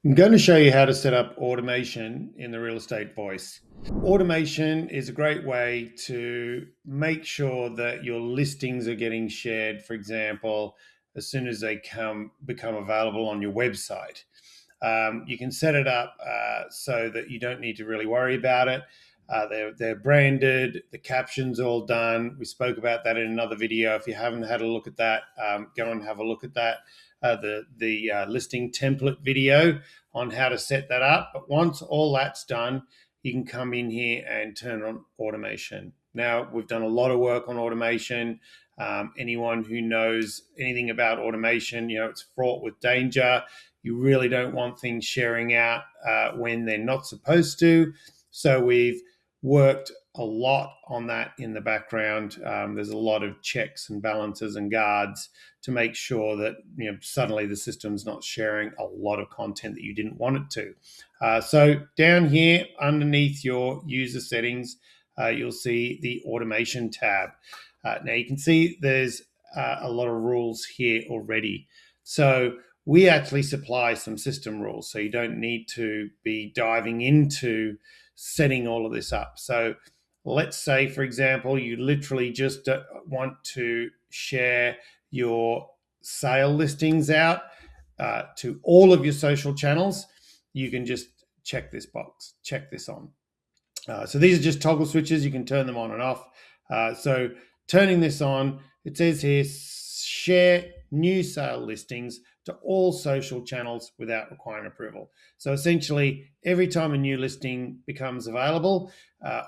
I'm going to show you how to set up automation in the Real Estate Voice. Automation is a great way to make sure that your listings are getting shared, for example, as soon as they become available on your website. You can set it up so that you don't need to really worry about it. They're branded, the caption's all done. We spoke about that in another video. If you haven't had a look at that, go and have a look at that. The listing template video on how to set that up. But once all that's done, you can come in here and turn on automation. Now, we've done a lot of work on automation. Anyone who knows anything about automation, it's fraught with danger. You really don't want things sharing out when they're not supposed to. So we've worked a lot on that in the background. There's a lot of checks and balances and guards to make sure that suddenly the system's not sharing a lot of content that you didn't want it to. So down here underneath your user settings, you'll see the automation tab. Now you can see there's a lot of rules here already. So we actually supply some system rules, so you don't need to be diving into setting all of this up. So let's say, for example, you literally just want to share your sale listings out to all of your social channels. You can just check this box, check this on. So these are just toggle switches. You can turn them on and off. So turning this on, it says here, share new sale listings to all social channels without requiring approval. So essentially, every time a new listing becomes available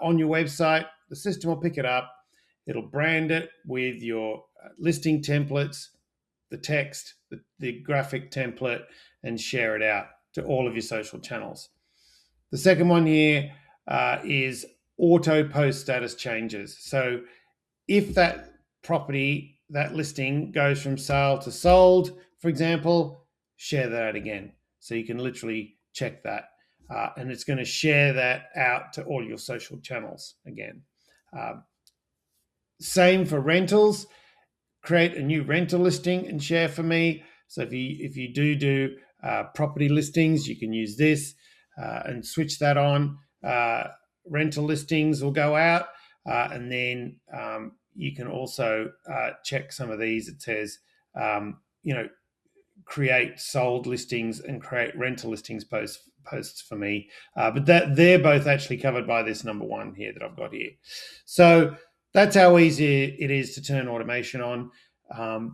on your website, the system will pick it up. It'll brand it with your listing templates, the text, the graphic template, and share it out to all of your social channels. The second one here is auto post status changes. So if that property, that listing goes from sale to sold, for example, share that again. So you can literally check that. And it's going to share that out to all your social channels again. Same for rentals. Create a new rental listing and share for me. So if you do property listings, you can use this and switch that on. Rental listings will go out, and then you can also check some of these. It says, create sold listings and create rental listings posts for me. But they're both actually covered by this number one here that I've got here. So that's how easy it is to turn automation on.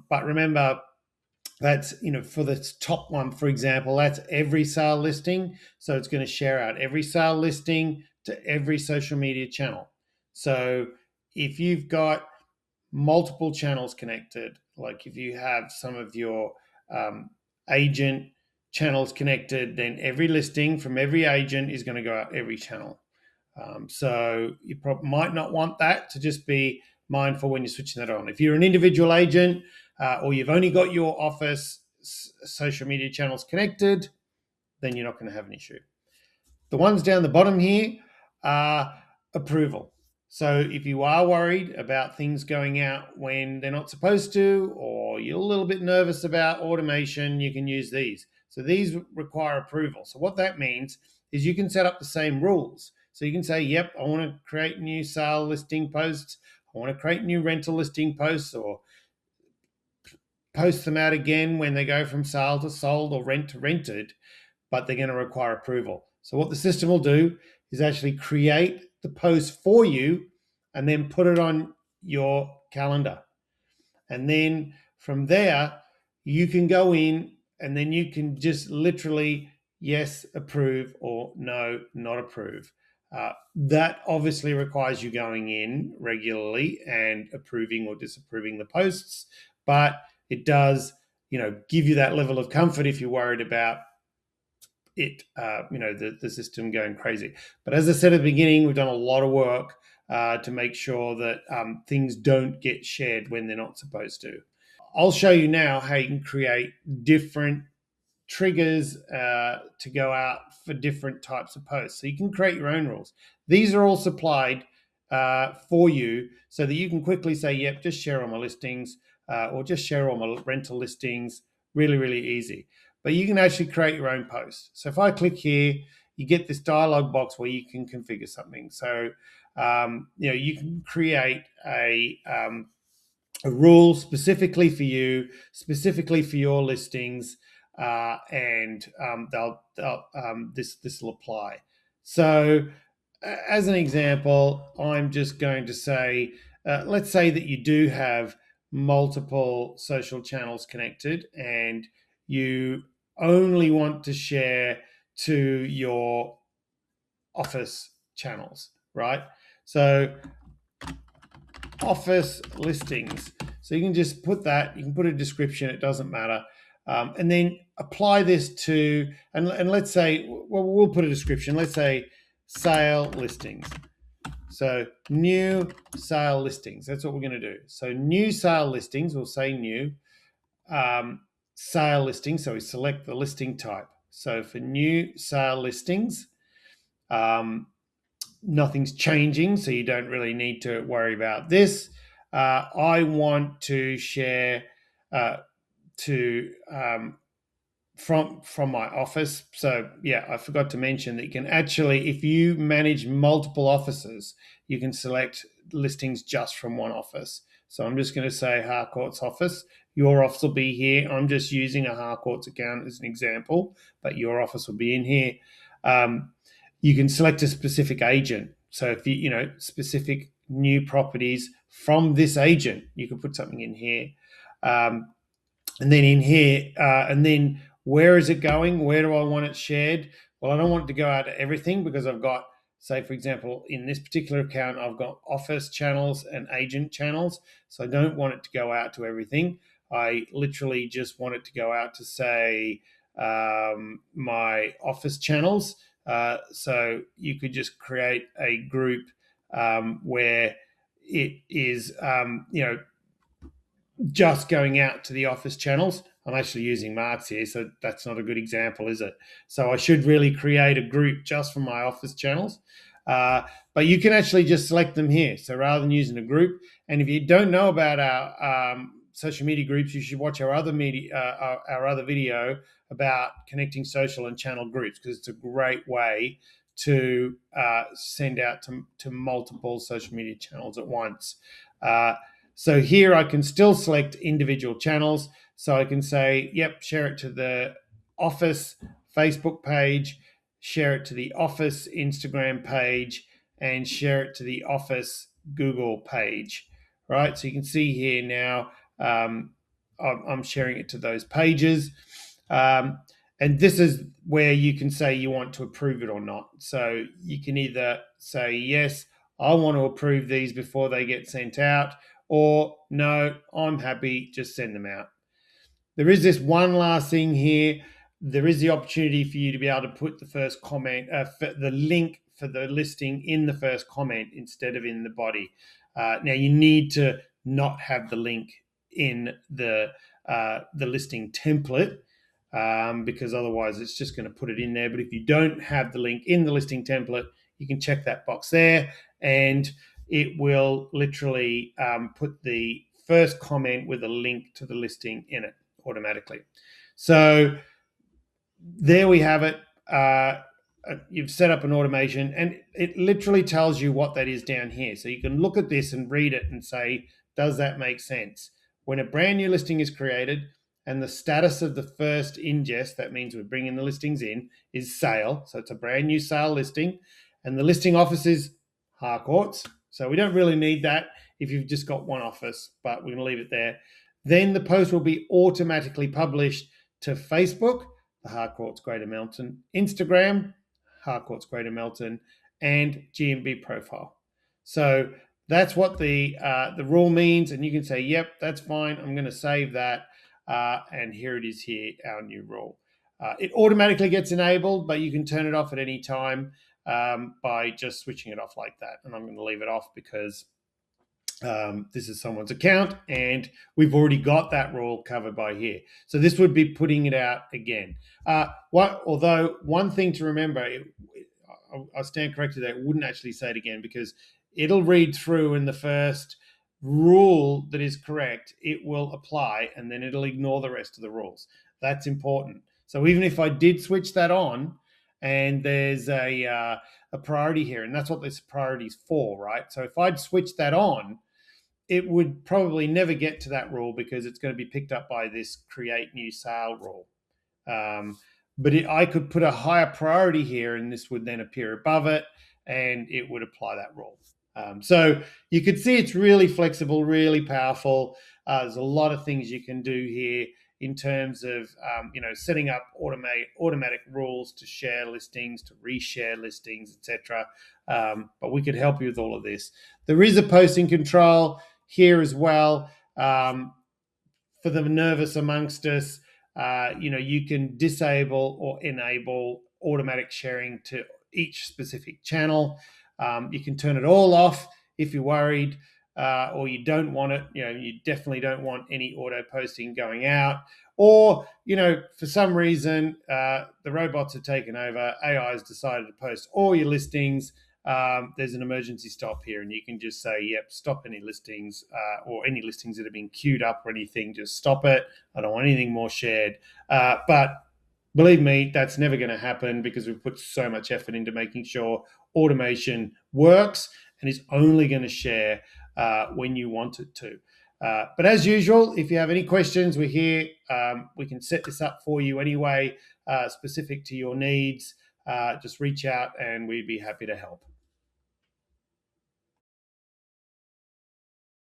But remember, that's, for the top one, for example, that's every sale listing. So it's going to share out every sale listing to every social media channel. So if you've got multiple channels connected, like if you have some of your agent channels connected, then every listing from every agent is going to go out every channel. So you might not want that, to just be mindful when you're switching that on. If you're an individual agent or you've only got your office social media channels connected, then you're not going to have an issue. The ones down the bottom here are approval. So if you are worried about things going out when they're not supposed to, or you're a little bit nervous about automation, you can use these. So these require approval. So what that means is you can set up the same rules. So you can say, yep, I want to create new sale listing posts. I want to create new rental listing posts, or post them out again when they go from sale to sold or rent to rented, but they're going to require approval. So what the system will do is actually create the post for you and then put it on your calendar. And then from there, you can go in and then you can just literally, yes, approve, or no, not approve. That obviously requires you going in regularly and approving or disapproving the posts, but it does, give you that level of comfort if you're worried about it, the system going crazy. But as I said at the beginning, we've done a lot of work to make sure that things don't get shared when they're not supposed to. I'll show you now how you can create different triggers to go out for different types of posts. So you can create your own rules. These are all supplied for you so that you can quickly say, yep, just share all my listings or just share all my rental listings. Really, really easy. but you can actually create your own post. So if I click here, you get this dialog box where you can configure something. So you can create a rule specifically for you, specifically for your listings, and this will apply. So, as an example, I'm just going to say, let's say that you do have multiple social channels connected, and you only want to share to your office channels, right? So office listings. So you can just put that, you can put a description, it doesn't matter. And then apply this to, and let's say, well, we'll put a description, let's say sale listings. So new sale listings, that's what we're going to do. So new sale listings, we'll say new sale listings. So we select the listing type. So for new sale listings, nothing's changing, so you don't really need to worry about this. I want to share to from my office. So yeah, I forgot to mention that you can actually, if you manage multiple offices, you can select listings just from one office. So I'm just going to say Harcourt's office. Your office will be here. I'm just using a Harcourt's account as an example, but your office will be in here. You can select a specific agent. So if specific new properties from this agent, you can put something in here. And then in here, and then where is it going? Where do I want it shared? Well, I don't want it to go out to everything because I've got, say, for example, in this particular account, I've got office channels and agent channels. So I don't want it to go out to everything. I literally just want it to go out to, say, my office channels. So you could just create a group where it is, just going out to the office channels. I'm actually using marks here, so that's not a good example, is it? So I should really create a group just for my office channels. But you can actually just select them here. So rather than using a group, and if you don't know about our social media groups, you should watch our other video about connecting social and channel groups, because it's a great way to send out to multiple social media channels at once. So here I can still select individual channels. So I can say, yep, share it to the office Facebook page, share it to the office Instagram page, and share it to the office Google page, right? So you can see here now, I'm sharing it to those pages. And this is where you can say you want to approve it or not. So you can either say, yes, I want to approve these before they get sent out, or no, I'm happy, just send them out. There is this one last thing here. There is the opportunity for you to be able to put the first comment, the link for the listing in the first comment instead of in the body. Now you need to not have the link in the listing template, because otherwise it's just going to put it in there. But if you don't have the link in the listing template, you can check that box there, and it will literally put the first comment with a link to the listing in it automatically. So there we have it. You've set up an automation, and it literally tells you what that is down here. So you can look at this and read it and say, does that make sense? When a brand new listing is created and the status of the first ingest, that means we're bringing the listings in, is sale. So it's a brand new sale listing, and the listing office is Harcourt's. So we don't really need that if you've just got one office, but we're going to leave it there. Then the post will be automatically published to Facebook, the Harcourt's Greater Melton, Instagram, Harcourt's Greater Melton, and GMB profile. So that's what the rule means, and you can say, yep, that's fine, I'm going to save that, and here it is here, our new rule. It automatically gets enabled, but you can turn it off at any time by just switching it off like that. And I'm going to leave it off because this is someone's account and we've already got that rule covered by here. So this would be putting it out again. Although one thing to remember, I stand corrected there, it wouldn't actually say it again, because it'll read through, and the first rule that is correct, it will apply, and then it'll ignore the rest of the rules. That's important. So even if I did switch that on, and there's a priority here, and that's what this priority is for, right? So if I'd switch that on, it would probably never get to that rule because it's going to be picked up by this create new sale rule. But I could put a higher priority here, and this would then appear above it, and it would apply that rule. So you could see it's really flexible, really powerful. There's a lot of things you can do here in terms of setting up automatic rules to share listings, to reshare listings, etc. But we could help you with all of this. There is a posting control here as well. For the nervous amongst us, you can disable or enable automatic sharing to each specific channel. You can turn it all off if you're worried or you don't want it. You definitely don't want any auto posting going out. Or, for some reason, the robots have taken over. AI has decided to post all your listings. There's an emergency stop here, and you can just say, yep, stop any listings or any listings that have been queued up or anything, just stop it. I don't want anything more shared. But believe me, that's never going to happen because we've put so much effort into making sure automation works and is only going to share when you want it to. But as usual, if you have any questions, we're here. We can set this up for you anyway, specific to your needs. Just reach out and we'd be happy to help.